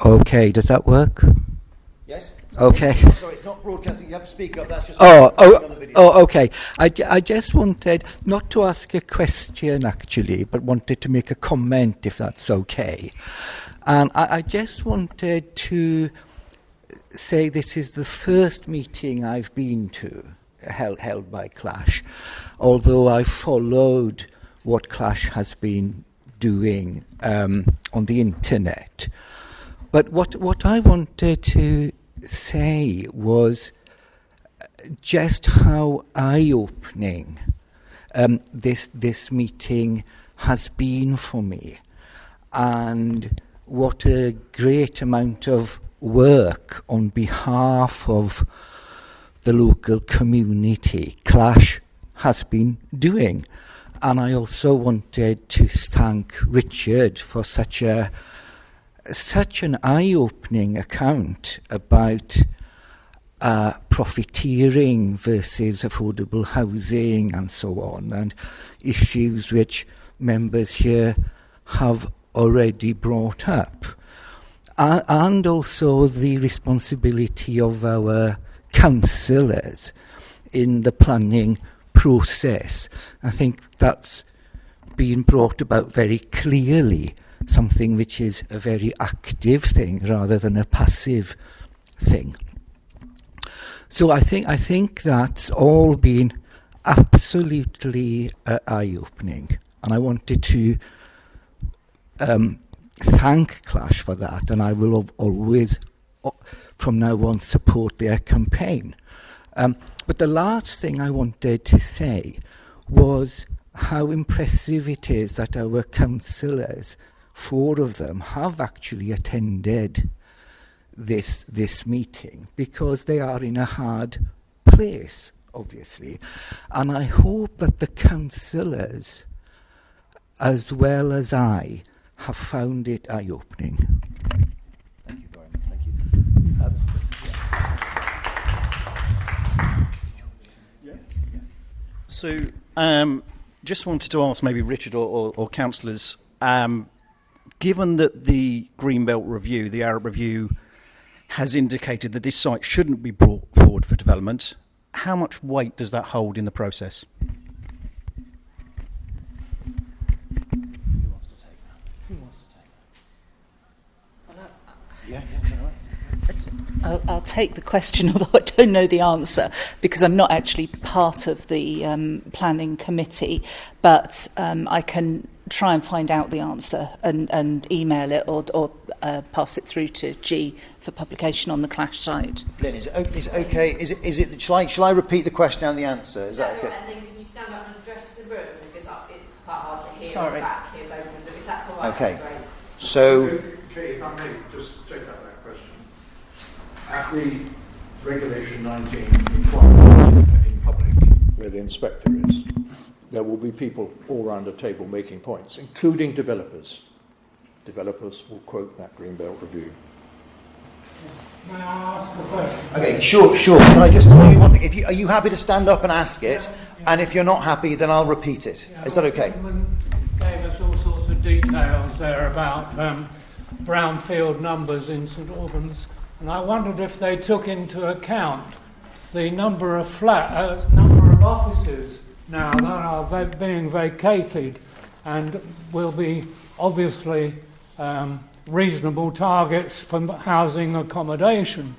Okay, does that work? Yes? Okay. Sorry, it's not broadcasting. You have to speak up. That's just on the video. Okay. I just wanted not to ask a question, actually, but wanted to make a comment, if that's okay. And I just wanted to say this is the first meeting I've been to, held by Clash, although I've followed what Clash has been doing on the internet. But what I wanted to say was just how eye-opening this meeting has been for me, and what a great amount of work on behalf of the local community Clash has been doing. And I also wanted to thank Richard for such an eye-opening account about profiteering versus affordable housing and so on, and issues which members here have already brought up. And also the responsibility of our councillors in the planning process. I think that's been brought about very clearly, something which is a very active thing rather than a passive thing. So I think that's all been absolutely eye-opening, and I wanted to thank Clash for that, and I will always, from now on, support their campaign. But the last thing I wanted to say was how impressive it is that our councillors, 4 of them, have actually attended this meeting, because they are in a hard place, obviously. And I hope that the councillors, as well as I, have found it eye-opening. Thank you very much. Thank you. So, just wanted to ask maybe Richard or councillors, given that the Greenbelt Review, the Arab Review, has indicated that this site shouldn't be brought forward for development, how much weight does that hold in the process? I'll take the question, although I don't know the answer, because I'm not actually part of the planning committee, but I can try and find out the answer and email it or pass it through to G for publication on the Clash site. Lynn, is it okay? Is it? Shall I repeat the question and the answer? Is that okay? And then can you stand up and address the room, because it's quite hard to hear. Sorry. Back here, both of them. If that's all right. Okay. That's great. So. Okay, if I may just take out that question. At the Regulation 19 inquiry in public, where the inspector is, there will be people all round the table making points, including developers. Developers will quote that Greenbelt Review. May I ask a question? Okay, sure. Can I just tell you one thing? Are you happy to stand up and ask it? Yeah. And if you're not happy, then I'll repeat it. Yeah, is that okay? The gentleman gave us all sorts of details there about brownfield numbers in St Albans, and I wondered if they took into account the number of number of offices now that are being vacated, and will be obviously reasonable targets for housing accommodation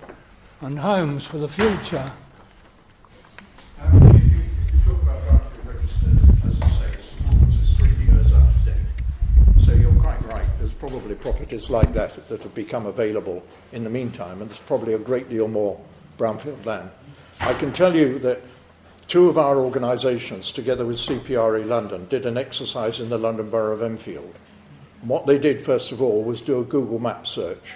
and homes for the future. If you talk about brownfield registered, as I say, St Albans is 3 years out of date. So you're quite right. There's probably properties like that have become available in the meantime, and there's probably a great deal more brownfield land. I can tell you that 2 of our organisations, together with CPRE London, did an exercise in the London Borough of Enfield. And what they did, first of all, was do a Google map search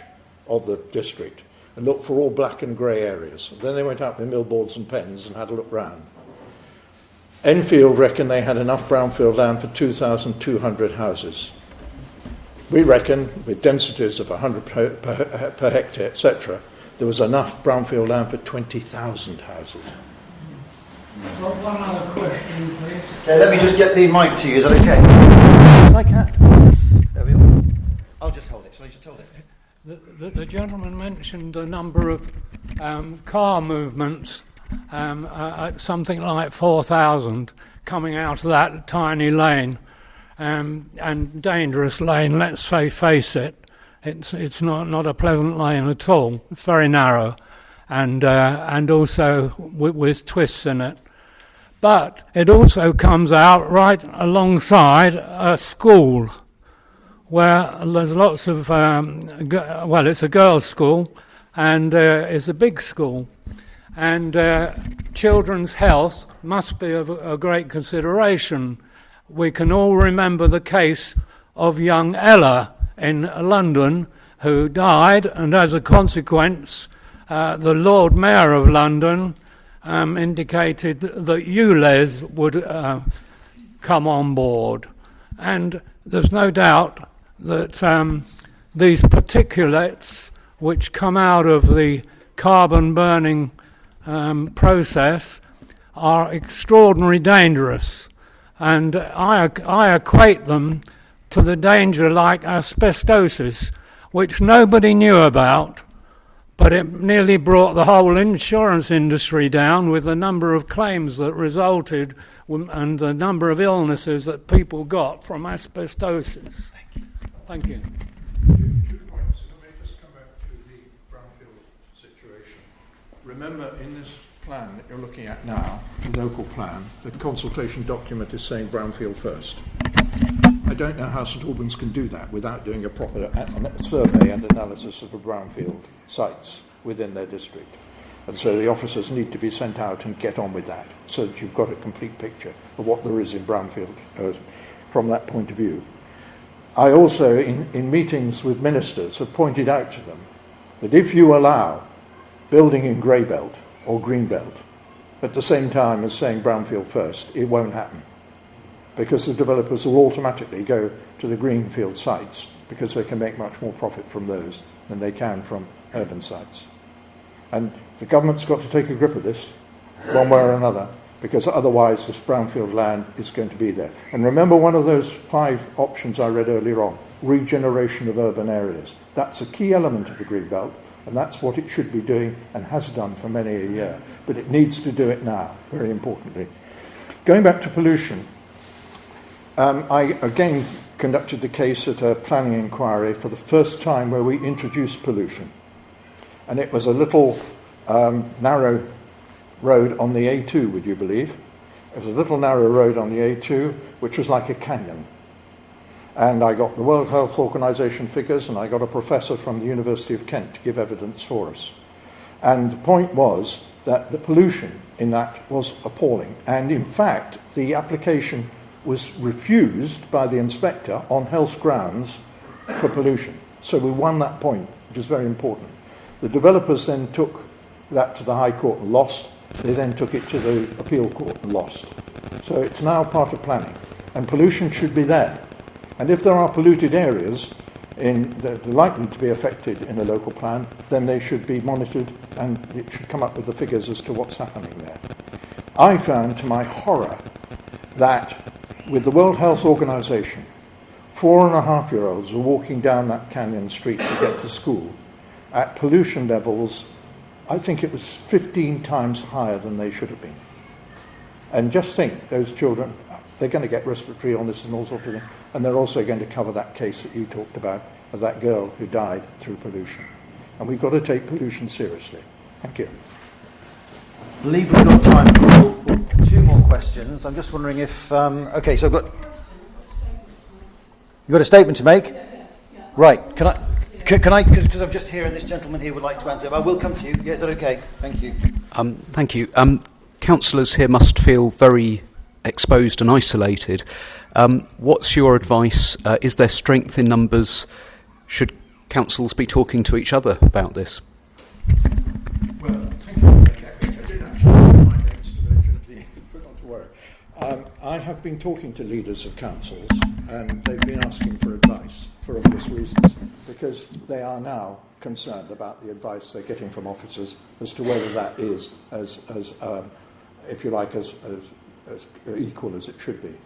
of the district and look for all black and grey areas. Then they went out with millboards and pens and had a look round. Enfield reckoned they had enough brownfield land for 2,200 houses. We reckon, with densities of 100 per hectare, etc., there was enough brownfield land for 20,000 houses. One other question, please. Okay, let me just get the mic to you. Is that okay? Yes, I can. There we are. I'll just hold it. Shall I just hold it? The gentleman mentioned the number of car movements, something like 4,000 coming out of that tiny lane, and dangerous lane. Let's face it, it's not a pleasant lane at all. It's very narrow, and also with twists in it. But it also comes out right alongside a school, where there's lots of, it's a girls' school, and it's a big school. And children's health must be of a great consideration. We can all remember the case of young Ella in London who died, and as a consequence, the Lord Mayor of London indicated that ULEZ would come on board. And there's no doubt that these particulates which come out of the carbon burning process are extraordinarily dangerous, and I equate them to the danger like asbestosis, which nobody knew about, but it nearly brought the whole insurance industry down with the number of claims that resulted and the number of illnesses that people got from asbestosis. Thank you. 2 points. If I may just come back to the brownfield situation. Remember, in this plan that you're looking at now, the local plan, the consultation document is saying brownfield first. I don't know how St Albans can do that without doing a proper survey and analysis of the brownfield sites within their district. And so the officers need to be sent out and get on with that so that you've got a complete picture of what there is in brownfield from that point of view. I also, in meetings with ministers, have pointed out to them that if you allow building in grey belt or green belt at the same time as saying brownfield first, it won't happen, because the developers will automatically go to the greenfield sites because they can make much more profit from those than they can from urban sites. And the government's got to take a grip of this, one way or another, because otherwise this brownfield land is going to be there. And remember one of those 5 options I read earlier on, regeneration of urban areas. That's a key element of the Green Belt, and that's what it should be doing and has done for many a year. But it needs to do it now, very importantly. Going back to pollution, I again conducted the case at a planning inquiry for the first time where we introduced pollution. And it was a little narrow road on the A2, would you believe? It was a little narrow road on the A2, which was like a canyon. And I got the World Health Organization figures, and I got a professor from the University of Kent to give evidence for us. And the point was that the pollution in that was appalling. And in fact, the application was refused by the inspector on health grounds for pollution. So we won that point, which is very important. The developers then took that to the High Court and lost. They then took it to the Appeal Court and lost. So it's now part of planning, and pollution should be there. And if there are polluted areas that are likely to be affected in a local plan, then they should be monitored, and it should come up with the figures as to what's happening there. I found, to my horror, that with the World Health Organization, 4.5-year-olds were walking down that canyon street to get to school at pollution levels, I think it was 15 times higher than they should have been. And just think, those children, they're going to get respiratory illness and all sorts of things, and they're also going to cover that case that you talked about of that girl who died through pollution. And we've got to take pollution seriously. Thank you. I believe we've got time for 2 more questions. I'm just wondering if... okay, so I've got... You've got a statement to make? Right, can I, because I'm just here and this gentleman here would like to answer. I will come to you. Yeah, is that okay? Thank you. Thank you. Councillors here must feel very exposed and isolated. What's your advice? Is there strength in numbers? Should councils be talking to each other about this? Well, thank you. I did actually have my next intervention, but not to worry. I have been talking to leaders of councils, and they've been asking for advice for obvious reasons, because they are now concerned about the advice they're getting from officers as to whether that is as if you like, as equal as it should be.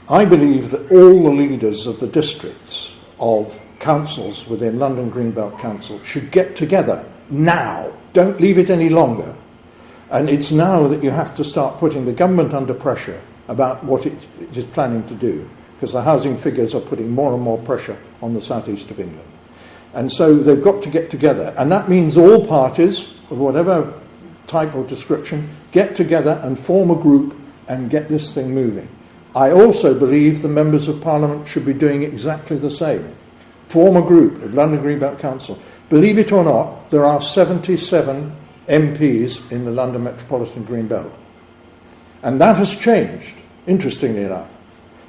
I believe that all the leaders of the districts of councils within London Greenbelt Council should get together now. Don't leave it any longer. And it's now that you have to start putting the government under pressure about what it is planning to do, because the housing figures are putting more and more pressure on the southeast of England. And so they've got to get together. And that means all parties, of whatever type or description, get together and form a group and get this thing moving. I also believe the members of Parliament should be doing exactly the same. Form a group of London Greenbelt Council. Believe it or not, there are 77 MPs in the London Metropolitan Greenbelt. And that has changed, interestingly enough.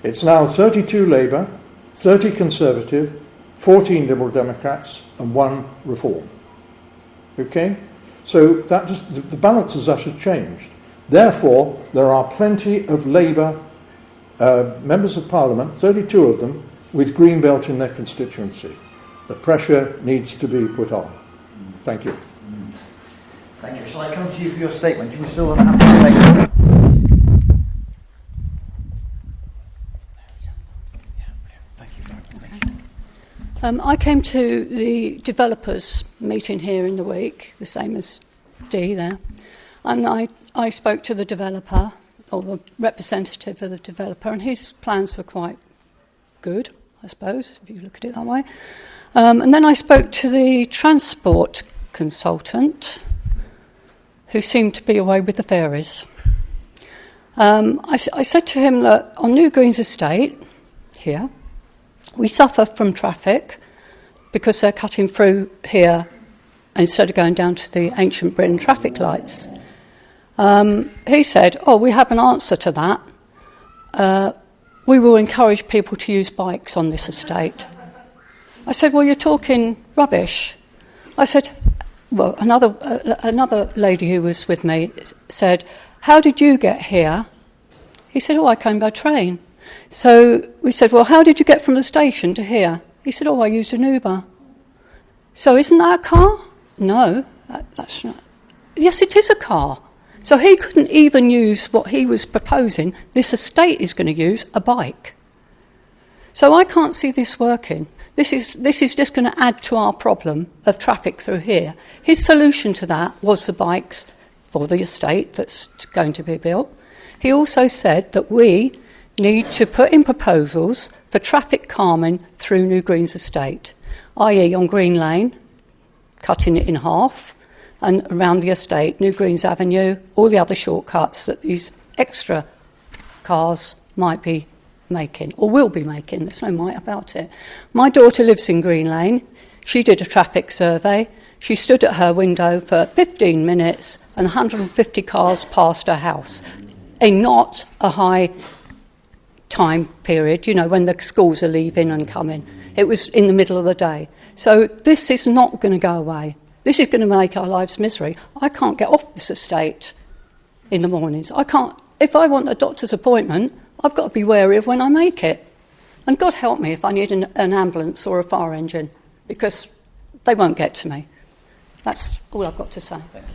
It's now 32 Labour, 30 Conservative, 14 Liberal Democrats, and 1 Reform. Okay? So that is, the balance has actually changed. Therefore, there are plenty of Labour members of Parliament, 32 of them, with Greenbelt in their constituency. The pressure needs to be put on. Thank you. Thank you. Shall I come to you for your statement? Do you still have to make... I came to the developers meeting here in the week, the same as Dee there, and I spoke to the developer, or the representative of the developer, and his plans were quite good, I suppose, if you look at it that way. And then I spoke to the transport consultant, who seemed to be away with the fairies. I said to him that on New Greens Estate, here, we suffer from traffic because they're cutting through here instead of going down to the ancient Britain traffic lights. He said, we have an answer to that. We will encourage people to use bikes on this estate. I said, well, you're talking rubbish. I said, well, another lady who was with me said, how did you get here? He said, I came by train. So we said, well, how did you get from the station to here? He said, I used an Uber. So isn't that a car? No, that's not. Yes, it is a car. So he couldn't even use what he was proposing. This estate is going to use a bike. So I can't see this working. This is just going to add to our problem of traffic through here. His solution to that was the bikes for the estate that's going to be built. He also said that we need to put in proposals for traffic calming through New Greens Estate, i.e. on Green Lane, cutting it in half, and around the estate, New Greens Avenue, all the other shortcuts that these extra cars might be making, or will be making. There's no might about it. My daughter lives in Green Lane. She did a traffic survey. She stood at her window for 15 minutes and 150 cars passed her house. Not a high time period, when the schools are leaving and coming. It was in the middle of the day. So this is not going to go away. This is going to make our lives misery. I can't get off this estate in the mornings. I can't. If I want a doctor's appointment, I've got to be wary of when I make it. And God help me if I need an ambulance or a fire engine, because they won't get to me. That's all I've got to say. Can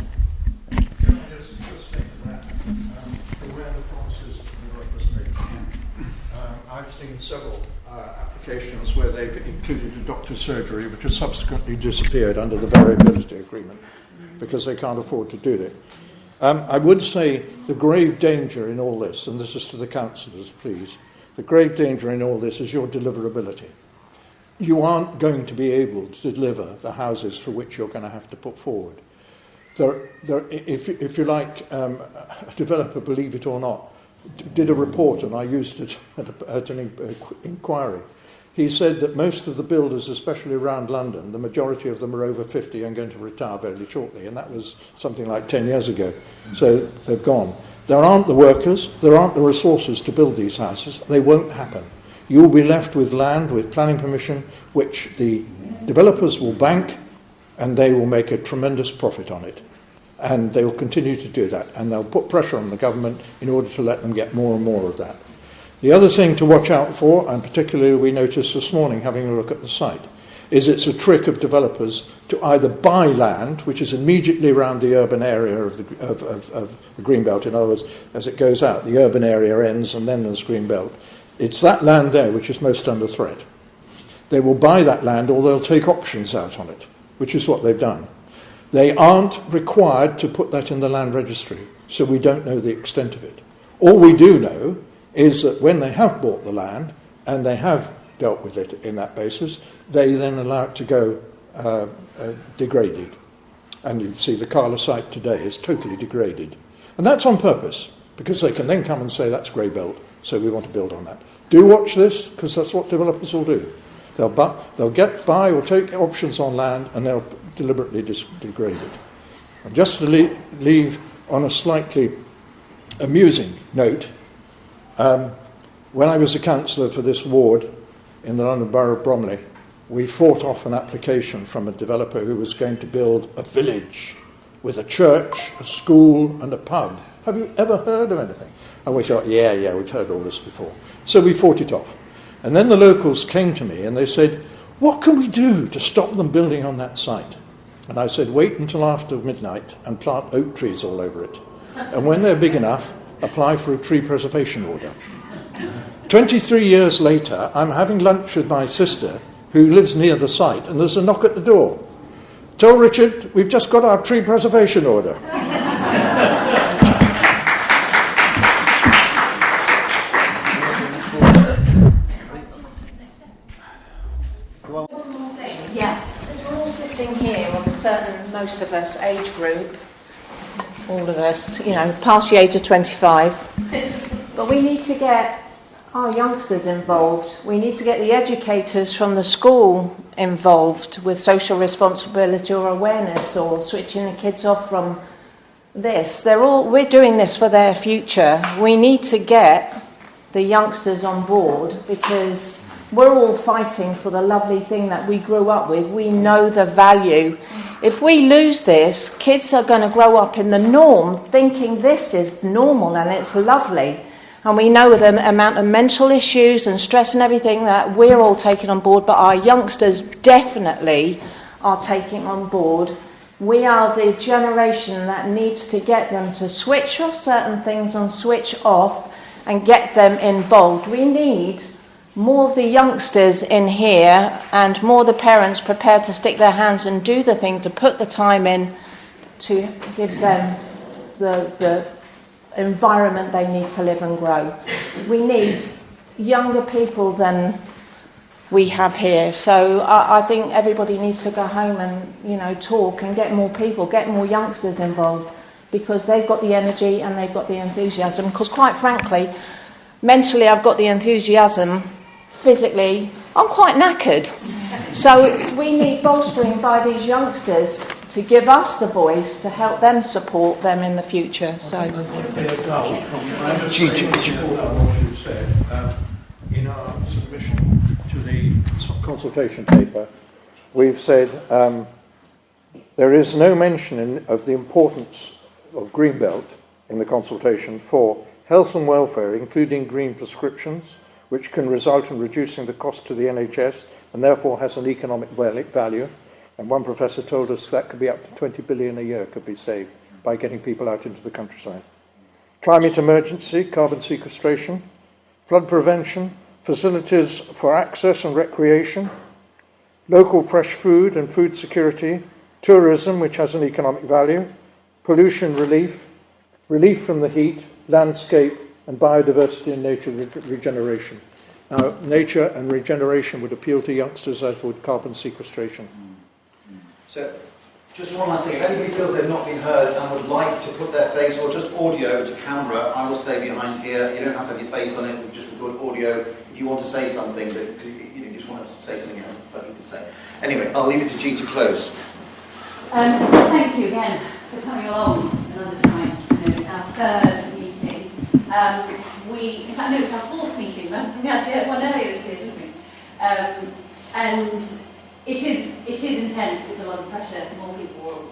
I just say that where the promises the developers make, I've seen several applications where they've included a doctor's surgery which has subsequently disappeared under the variability agreement because they can't afford to do it. I would say the grave danger in all this, and this is to the councillors, please, the grave danger in all this is your deliverability. You aren't going to be able to deliver the houses for which you're going to have to put forward. If you like, a developer, believe it or not, did a report, and I used it at an inquiry. He said that most of the builders, especially around London, the majority of them are over 50 and going to retire very shortly, and that was something like 10 years ago. So they've gone. There aren't the workers, there aren't the resources to build these houses. They won't happen. You'll be left with land, with planning permission, which the developers will bank, and they will make a tremendous profit on it. And they will continue to do that, and they'll put pressure on the government in order to let them get more and more of that. The other thing to watch out for, and particularly we noticed this morning having a look at the site, is it's a trick of developers to either buy land, which is immediately around the urban area of the Greenbelt. In other words, as it goes out, the urban area ends and then there's Greenbelt. It's that land there which is most under threat. They will buy that land or they'll take options out on it, which is what they've done. They aren't required to put that in the land registry, so we don't know the extent of it. All we do know is that when they have bought the land and they have dealt with it in that basis, they then allow it to go degraded. And you see the Carla site today is totally degraded. And that's on purpose, because they can then come and say that's grey belt, so we want to build on that. Do watch this, because that's what developers will do. They'll buy or take options on land and they'll deliberately degrade it. And just to leave on a slightly amusing note, when I was a councillor for this ward in the London Borough of Bromley, we fought off an application from a developer who was going to build a village with a church, a school and a pub. Have you ever heard of anything? And we thought, yeah, we've heard all this before. So we fought it off. And then the locals came to me and they said, what can we do to stop them building on that site? And I said, wait until after midnight and plant oak trees all over it. And when they're big enough, apply for a tree preservation order. 23 years later, I'm having lunch with my sister, who lives near the site, and there's a knock at the door. Tell Richard, we've just got our tree preservation order. Yeah, since we're all sitting here of a certain, most of us, age group, all of us, past the age of 25, but we need to get our youngsters involved. We need to get the educators from the school involved with social responsibility or awareness or switching the kids off from this. We're doing this for their future. We need to get the youngsters on board because we're all fighting for the lovely thing that we grew up with. We know the value. If we lose this, kids are going to grow up in the norm thinking this is normal and it's lovely. And we know the amount of mental issues and stress and everything that we're all taking on board, but our youngsters definitely are taking on board. We are the generation that needs to get them to switch off certain things and switch off and get them involved. We need more of the youngsters in here and more of the parents prepared to stick their hands and do the thing, to put the time in to give them the environment they need to live and grow. We need younger people than we have here. So I think everybody needs to go home and, talk and get more people, get more youngsters involved because they've got the energy and they've got the enthusiasm. Because quite frankly, mentally I've got the enthusiasm. Physically, I'm quite knackered. So we need bolstering by these youngsters to give us the voice to help them support them in the future. So, in our submission to the consultation paper, we've said there is no mention of the importance of Greenbelt in the consultation for health and welfare, including green prescriptions, which can result in reducing the cost to the NHS and therefore has an economic value. And one professor told us that could be up to 20 billion a year could be saved by getting people out into the countryside. Climate emergency, carbon sequestration, flood prevention, facilities for access and recreation, local fresh food and food security, tourism, which has an economic value, pollution relief, relief from the heat, landscape, and biodiversity and nature regeneration. Now, nature and regeneration would appeal to youngsters as would carbon sequestration. So, just one last thing. If anybody feels they've not been heard and would like to put their face or just audio to camera, I will stay behind here. You don't have to have your face on it. We just record audio. If you want to say something, but you just want to say something that you can say. Anyway, I'll leave it to G to close. Just thank you again for coming along another time. It's our third meeting. In fact, no, it's our fourth meeting, but we had one earlier this year, didn't we? And it is intense. It's a lot of pressure. More people will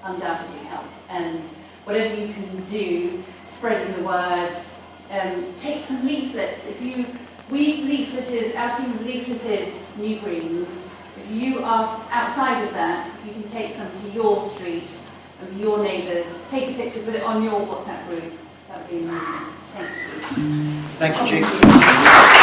undoubtedly help. And whatever you can do, spreading the word, take some leaflets. We've leafleted New Greens. If you are outside of that, you can take some to your street and for your neighbours. Take a picture, put it on your WhatsApp group. That would be amazing. Thank you. Thank you, Chief.